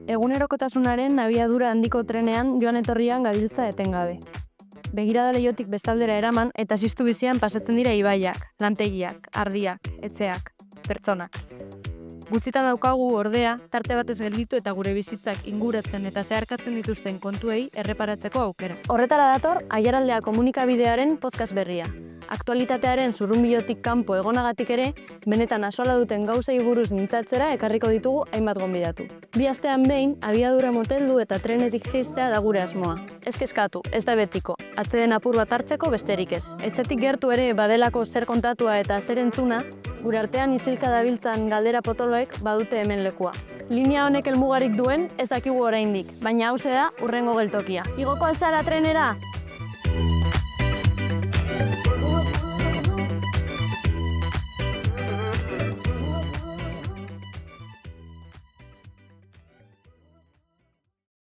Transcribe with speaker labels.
Speaker 1: Egunerokotasunaren abiadura handiko trenean joan etorrian gabiltza etengabe. Begirada leihotik bestaldera eraman eta ziztu bizian pasatzen dira ibaiak, lantegiak, ardiak, etxeak, pertsonak. Gutxitan daukagu ordea, tarte batez gelditu eta gure bizitzak inguratzen eta zeharkatzen dituzten kontuei erreparatzeko aukera. Horretara dator Aiaraldea komunikabidearen podcast berria. Aktualitatearen zurrunbilotik kanpo egonagatik ere, benetan axola duten gauzei buruz mintzatzera ekarriko ditugu hainbat gonbidatu. 2 astean behin, abiadura moteldu eta trenetik jaistea da gure asmoa. Ez kezkatu, ez da betiko, atzeden apur bat hartzeko besterik ez. Etxetik gertu ere badelako zer kontatua eta zer entzuna, gure artean isilka dabiltzan galdera potoloek badute hemen lekua. Linea honek helmugarik duen ez dakigu oraindik, baina hauxe da hurrengo geltokia. Igoko alzara trenera!